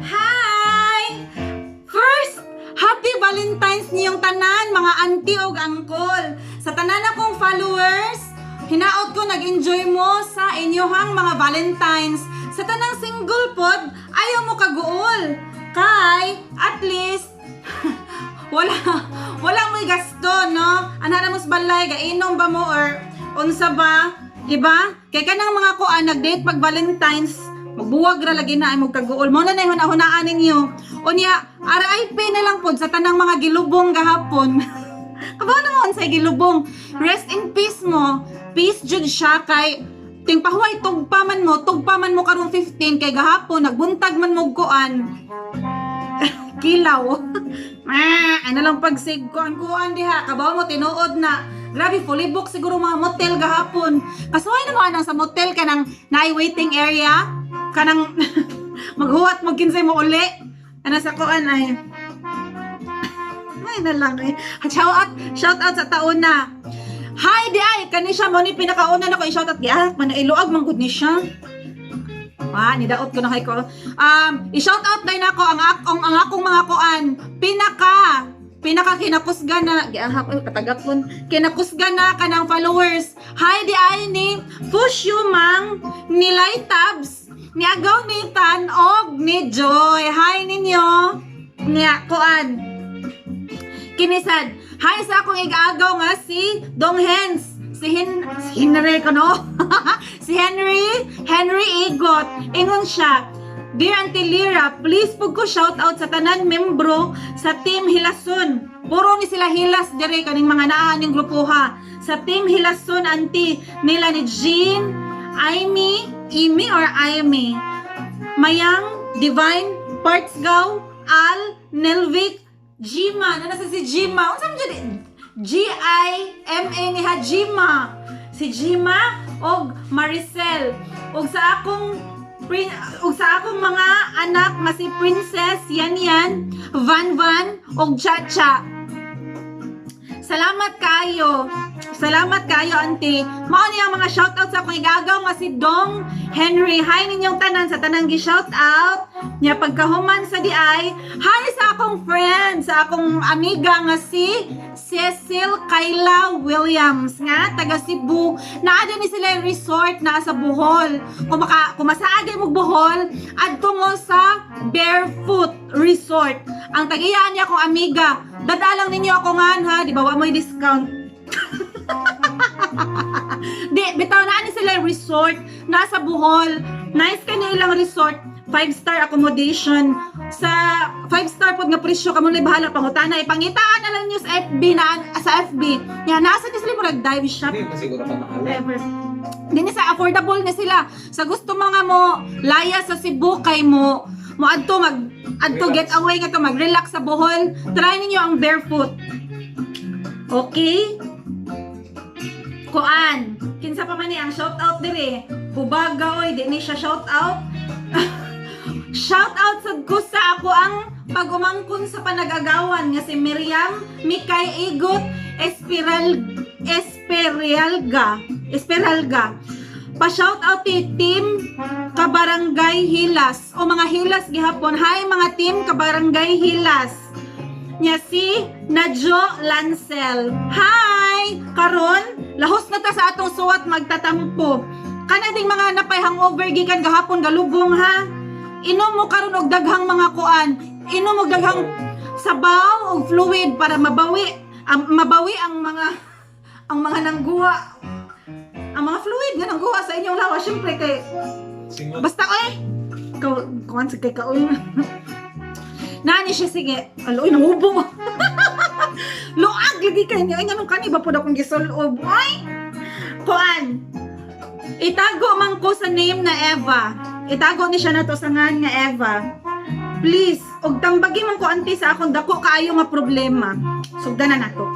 Hi! First, Happy Valentine's niyong tanan, mga auntie o uncle. Sa tanan akong followers, hinaot ko nag-enjoy mo sa inyohang mga Valentines. Sa tanang single pod, ayaw mo kaguol. Kay, at least, walang may gasto, no? Anara mos balay, gainom ba mo or unsa ba? Diba? Kaya kanang mga kuan nag-date pag Valentine's, magbuwag ra lagi na ay magkaguol. Mo na na hunahunaan ninyo. Unya, RIP na lang pod sa tanang mga gilubong gahapon. Kabaw naman sa gilubong. Rest in peace mo. Peace jud siya kay tingpahuay tugpaman mo karong 15 kay gahapon nagbuntag man mo kuan. Kilaw. Ano lang pagsig kuan diha. Kabaw mo tinuod na. Grabe, fully booked siguro mga motel gahapon. Kasuhay na mga nang sa motel kanang naay waiting area. Kanang maghuwat mo kinsay mo uli. Ano sa kuan ay na lang eh. Shout out sa taon na. Hi di ay kani siya mo ni pinakauna na ko i-shout out giat man iluag man gud ni siya. Nidaot ko na kay ko. I-shout out din ako ang akong mga kuan. Pinaka kinakusgan na patagapon kinakusgan na kanang followers. Hi di ay ni Fushu Mang ni Light Tabs ni Agaw ni Tan og ni Joy. Hi ninyo. Niya kuan. Kinisad. Hi sa akong igagaw nga si Dong Hens. Si Henry ko no? Si Henry Igot. Ingon siya. Dear Auntie Lira, please pug ko shout out sa tanan membro sa Team Hilason. Puro ni sila hilas dire kaning mga naa ning grupo ha. Sa Team Hilason Auntie nila ni Jean, Amy or Amy, Mayang, Divine, Partsgaw, Al, Nelvic, Jima. Nana sa si Jima. Unsa man jud G-I-M-A ni ha Jima. Si Jima og Maricel. Og sa akong mga anak nga si Princess, Yan, Van og Chacha. Salamat kayo auntie. Mao niya mga shoutout sa akong igagaw nga si Dong Henry. Hi ninyong tanan sa tanang gi shoutout niya pagkahuman sa diay. Hi sa akong friend, sa akong amiga nga si Cecil Kayla Williams nga taga Cebu. Naada ni sila yung resort na sa Bohol. Kung masaagay mo Bohol, adto mo sa Barefoot Resort. Ang tagiyaan niya akong amiga. Dadalang ninyo ako nga ha, di ba? Wa mo'y discount. Di, bitaw na ni sila yung resort nasa Bohol. Nice kanilang resort. 5-star accommodation. Sa 5-star pod nga presyo kamo na bahala pangutana ipangitaan na lang niyo sa FB sa FB. Yan nasa ni sila mo nag-dive shop. Hindi siguro pa mahal. Ever. Dini sa affordable na sila. Sa gusto mga mo laya sa Cebu kay mo adto getaway nga to mag-relax sa Bohol. Try ninyo ang Barefoot. Okay? Kuan, kinsa pa man ni ang shout out dire. Hubaga oy, di ni siya shout out. Shout out sad ko sa ako ang pagumangkon sa panagagawan nga si Miriam Mikay Igot Esperalga. Pa-shout out team Kabarangay Hilas o mga Hilas gihapon. Hi mga team Kabarangay Hilas. Nya si Nadjo Lancel. Hi! Karon, lahos na ta sa atong suwat magtatampo. Kana ding mga napay hangover gikan gahapon galubong ha. Inom mo karon og daghang mga kuan. Inom og daghang sabaw og fluid para mabawi ang mga nangguha. Ang mga fluid nga nangguha sa inyong lawas syempre kay basta kuan sa kay kaoy. Nani siya sige. Aloy nahubo. Luag lagi kay niya nganong kani ba pud akong gisulob. Oy. Kuan. Itago man ko sa name na Eva. Itago ni siya na to sa ngan nga Eva. Please, og tambagi man ko auntie sa akong dako kaayo nga problema. Sugdanan nato.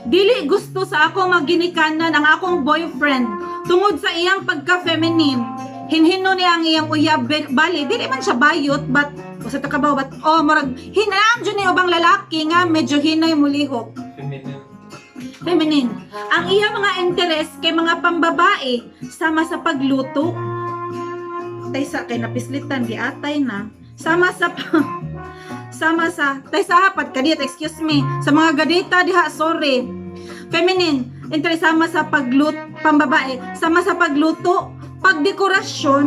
Dili gusto sa ako maginikanan ang akong boyfriend tungod sa iyang pagka-feminine. Hinhino niya ang iyang uyab bali. Dili man siya bayot but usa ta kabaw but murag hinam jud ni ubang lalaki nga medyo hinay mulihok. Feminine. Ang iyang mga interes kay mga pambabae sama sa pagluto. taysa kay napislitan giatay na. Sama sa taysa hapat kadit, excuse me. Sa mga gadita diha, sorry. Feminine, entre sama sa pambabae, sama sa pagluto, pagdekorasyon,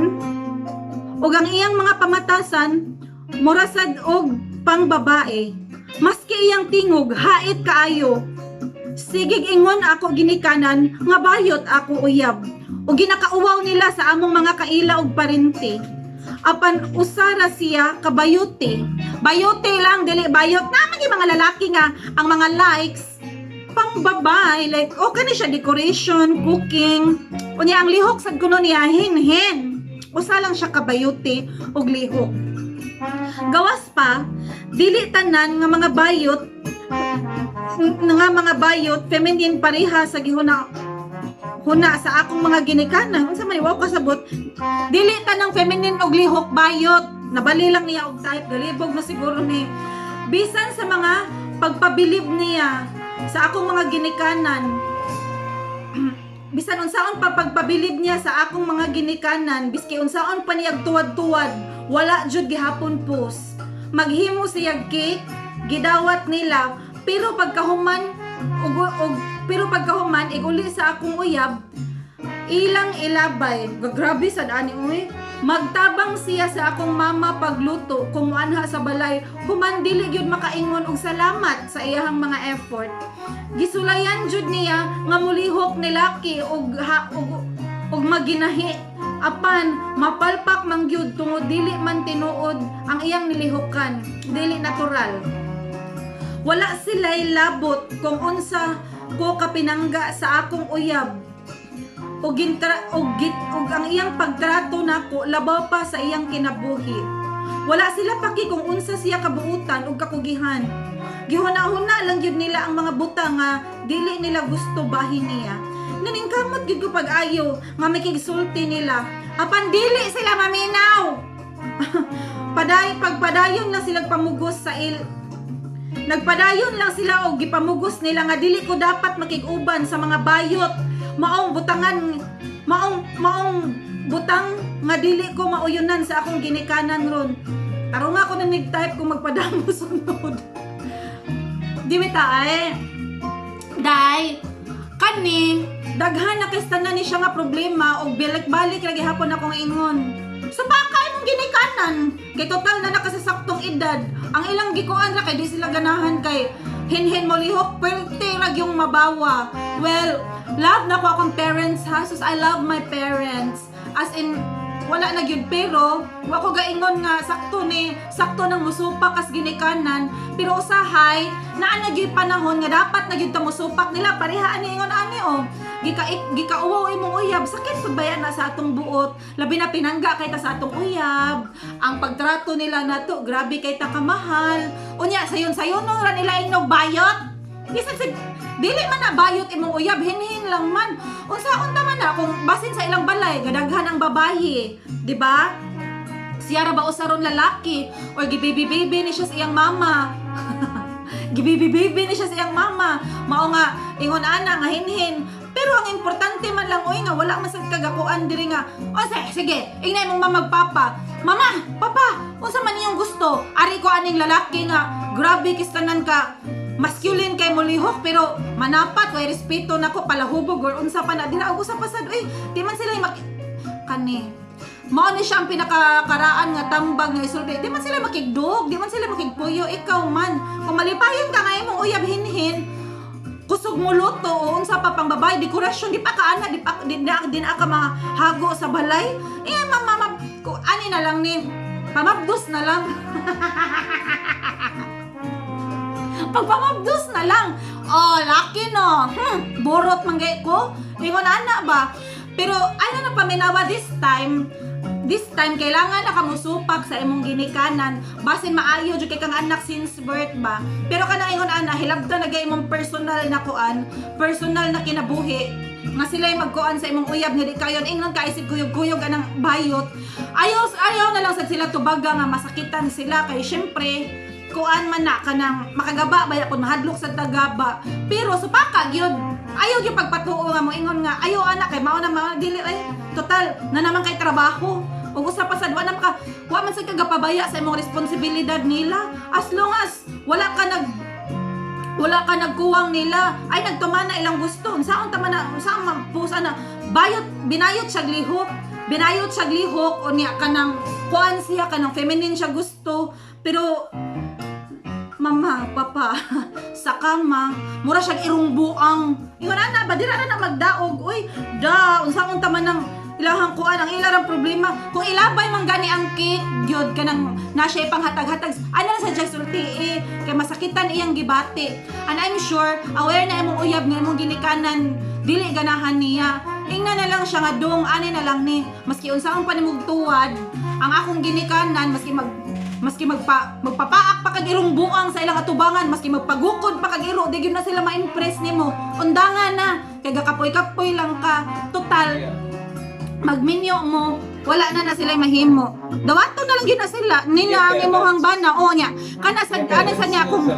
ug ang iyang mga pamatasan murasad og pangbabae. Maski iyang tingog hait kaayo. Sigig ingon ako ginikanan nga bayot ako uyab. O ginakauwaw nila sa among mga kaila og parinti. Apan usara siya kabayote. Bayote lang dili bayot na mga lalaki nga ang mga likes pang babae, like okay na siya decoration, cooking. Unya ang lihok sad kuno niya hin. Usa lang siya kabayote og lihok. Gawas pa, dili tanan nga mga bayot feminine pareha sa gihuna sa akong mga ginikanan. Unsa man wow kasabot, dili tanang feminine og lihok bayot. Nabali lang niya og type, galibog na siguro ni bisan sa mga pagpabilib niya sa akong mga ginikanan. Bisan unsaon pa pagpabilib niya sa akong mga ginikanan, biski unsaon pa niyag tuwad-tuwad, wala jud gihapon pos. Maghimo siyag cake, gidawat nila, pero pagkahuman iguli sa akong uyab, ilang ilabay. Grabe sad ani uy. Magtabang siya sa akong mama pagluto kung anha sa balay, human dili gyud makaingon og salamat sa iyahang mga effort. Gisulayan jud niya nga mulihok ni laki og maginahi, apan mapalpak man gyud tungod dili man tinuod ang iyang nilihokan, dili natural. Wala sila'y labot kung unsa ko kapinangga sa akong uyab. Og ang iyang pagtrato nako labaw pa sa iyang kinabuhi. Wala sila paki kung unsa siya kabuutan og kakugihan. Gihuna-huna lang gyud nila ang mga buta nga dili nila gusto bahin niya. Naningkamot gyud ko pag-ayo nga makigsulti nila. Apan dili sila maminaw. Pagpadayon lang sila pamugos sa Nagpadayon lang sila og gipamugos nila nga dili ko dapat makig-uban sa mga bayot. Maong butang nga dili ko mauyonan sa akong ginikanan ron. Tarong ako na nag-type kung magpadamo sunod. Di bita ay. Day, kani, daghan na kastanan ni siya nga problema og balik-balik lagi hapon akong ingon. So baka imong ginikanan kay total na nakasasaktong edad. Ang ilang gikuan ra kay di sila ganahan kay hinhin mo lihok pwerte ra yung mabawa. Well, love na ko akong parents ha. So I love my parents. As in, wala na gyud pero wa ko gaingon nga sakto nang musupak as ginikanan, pero usahay naa na gyud panahon nga dapat na gyud ta musupak nila pareha ani ingon ani oh. Gikauwaw imong uyab, sakit pagbaya na sa atong buot, labi na pinangga kay ta sa atong uyab. Ang pagtrato nila nato grabe kay ta kamahal. Unya sayon no ra nila inog bayot. Isip dili man na bayot imong uyab, hinhin lang man. Unsaon ta man na kung basin sa ilang balay gadaghan ang babayi, di ba? Siya ra ba usaron lalaki or gibaby-baby ni siya sa iyang mama. Gibaby-baby ni siya sa iyang mama. Mao nga ingon ana nga hinhin. Pero ang importante man lang oy nga wala man sad kagakuan diri nga. O sige, ingnay mong mamagpapa. Mama, papa, unsa man niyong gusto? Ari ko aning lalaki nga grabe kistanan ka. Masculine kay mulihok pero manapat way respeto nako palahubog or unsa pa na dira og usa pa sad uy di man sila kani mao ni siya ang pinakakaraan nga tambag nga isulti di man sila makigdog di man sila makigpuyo ikaw man kung malipayon ka nga imong uyab hinhin kusog mo luto o unsa pa pang babae dekorasyon di pa kaana di ka mahago sa balay mama ko ani na lang ni pamabdos na lang. Pagpamabdos na lang. Oh, lucky no. Borot manggay ko. Ingon ana ba? Pero ano na paminawa this time kailangan na kamusupak sa imong ginikanan basin maayo jud kay kang anak since birth ba. Pero kana ingon ana hilabta na gay imong personal na kuan, personal na kinabuhi nga sila'y magkuan sa imong uyab nga di kayon ingnon ka isip kuyog-kuyog anang bayot. Ayaw na lang sad sila tubaga nga masakitan sila kay syempre kuan man na kanang makagaba baya kun mahadlok sa tagaba pero supaka gyud ayaw gyud pagpatuo nga mo ingon nga ayaw ana kay mao na dili ay total na naman kay trabaho ug usa pa sad wa man sa kagapabaya sa imong responsibilidad nila. As long as wala ka nagkuwang nila, ay nagtumana ilang gusto. Unsaon tama na, unsaon pusa na binayot siya lihok o niya kanang kuan siya kanang feminine siya gusto, pero mama, papa, sa kama, mura siyang irungbuang. Ingon ana ba dira na magdaog. Uy, unsaon tama nang ilahang kuan ang ilarang problema. Kung ilabay man gani ang cake, gyud kanang na siya panghatag-hatag. Ano na sa sulti kay masakitan iyang gibati. And I'm sure aware na imong uyab nga imong ginikanan dili ganahan niya. Ingna na lang siya nga dong ani na lang ni. Maski unsaon pa nimog tuwad, ang akong ginikanan maski magpapaak pa kag irong buang sa ilang atubangan, maski magpagukod pa kag iro, di gyud na sila ma-impress nimo. Undangan na kay gakapoy-kapoy lang ka. Total magminyo mo, wala na sila mahimo. Dawato na lang gyud na sila. Nila ang imong bana o nya. Kana sa niya kung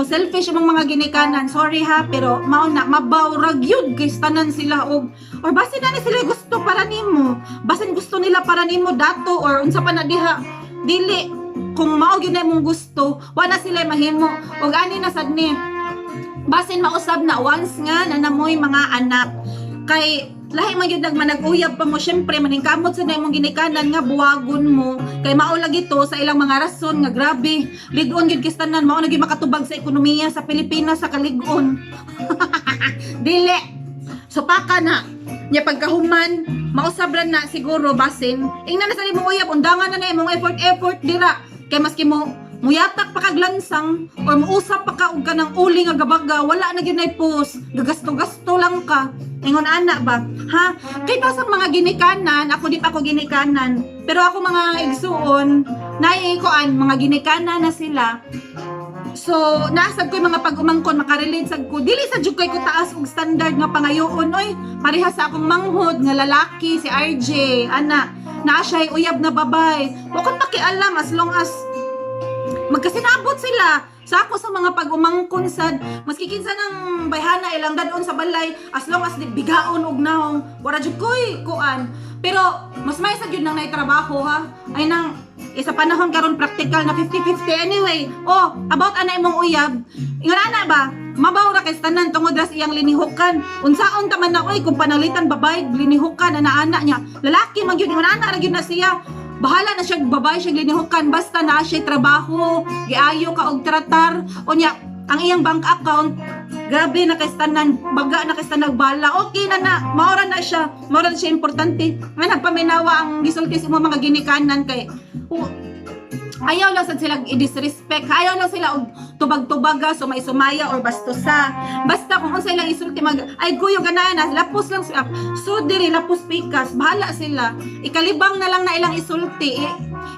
selfish imong mga ginikanan. Sorry ha, pero mao na mabawrag yun kay tanan sila og or basin na ni sila gusto para nimo. Basin gusto nila para nimo dato or unsa pa na diha. Dili kung mao gyud na imong gusto, wala sila mahimo. Og ani na sad ni basin mausab na once nga nanamoy mga anak kay lahi man gyud nagmanag-uyab pa mo, syempre maningkamot sa imong ginikanan nga buwagon mo kay mao lagi to sa ilang mga rason nga grabe lig-on gyud kistanan mao na gyud makatubag sa ekonomiya sa Pilipinas sa kalig-on. Dili supaka na nya pagkahuman mausabran na siguro basin ingna na sa imong uyab undangan na imong effort dira kay maski mo muyatak pa kag lansang or muusap pa ka og kanang uli nga gabaga wala na gyud nay post gagasto-gasto lang ka. Ingon ana ba ha kay sa mga ginikanan ako di pa ako ginikanan pero ako mga igsuon naikoan mga ginikanan na sila. So nasab ko mga pag-umangkon makarelate sad ko dili sa jud ko taas og standard nga pangayoon oy parehas sa akong manghod nga lalaki si RJ ana naa siya uyab na babay wa ko makialam as long as magkasinabot sila sa ako sa mga pag-umangkon sad maski kinsa nang bayhana ilang dadon sa balay as long as di bigaon og naong wala jud koy kuan pero mas may sad jud nang naitrabaho ha ay nang isa panahon karon practical na 50-50 anyway. About ana imong uyab ingon ana ba mabawra kay tanan tungod ras iyang linihukan unsaon ta man na oy kung panalitan babay linihukan ana niya lalaki man gyud ingon ana ra gyud na siya bahala na siya babay siya linihukan basta na siya trabaho giayo ka og tratar unya ang iyang bank account grabe na kay tanan baga na kay tanang bala okay na maura na siya importante nga nagpaminawa ang gisulti sa mga ginikanan kay ayaw lang sad sila i-disrespect ayaw lang sila og tubag-tubaga sumay-sumaya or bastosa basta kung unsa ilang isulti ay kuyo ganahan na lapos lang sila so diri lapos pikas bahala sila ikalibang na lang na ilang isulti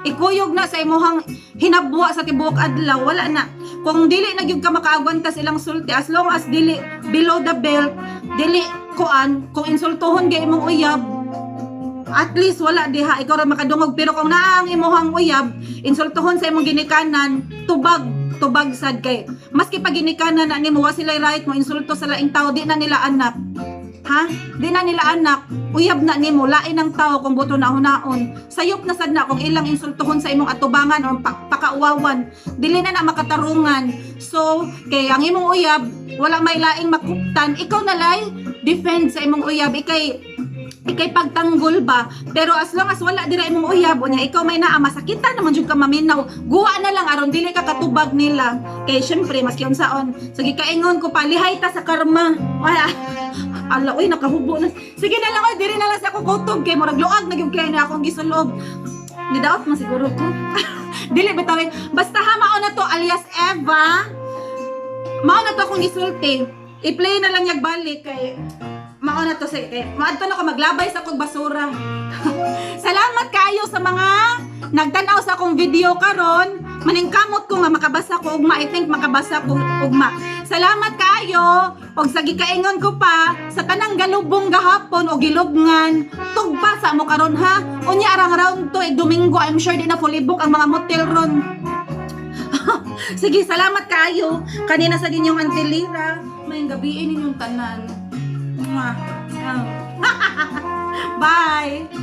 ikuyog na sa imuhang hinabwa sa tibuok adlaw wala na kung dili na gyud ka makaagwanta sa ilang sulti as long as dili below the belt dili kuan kung insultohon gyud imong uyab at least wala diha ikaw ra makadungog pero kung naa ang imuhang uyab insultohon sa imong ginikanan tubag sad kay maski pag ginikanan na nimo wa sila right mo insulto sa laing tao di na nila anak ha di na nila anak uyab na nimo lain ang tao kung buto na hunaon sayop na sad na kung ilang insultohon sa imong atubangan o pakauwawan dili na makatarungan so kay ang imong uyab wala may laing makuptan ikaw na lay defend sa imong uyab ikay pagtanggol ba pero as long as wala dira imong uyab unya ikaw may naa masakitan naman jud ka maminaw guwa na lang aron dili ka katubag nila kay syempre maski unsaon sige kaingon ko pa lihay ta sa karma wala ala uy nakahubo na sige na lang diri na lang sa ako kutob kay murag luag na gyud kay na akong gisulob ni daot man siguro ko dili bitawin basta ha mao na to alias Eva mao na to akong gisulti i-play na lang yag balik kay mao na to sige maadto na ko maglabay sa akong basura. Salamat kayo sa mga nagtanaw sa akong video karon maningkamot ko nga makabasa ko ugma I think makabasa ko ugma salamat kayo og sa gikaingon ko pa sa tanang galubong gahapon o gilubngan tugpa sa mo karon ha unya arang round to Domingo I'm sure di na fully book ang mga motel ron. Sige salamat kayo kanina sa ginyong Antilira may gabiin ninyong tanan. Bye!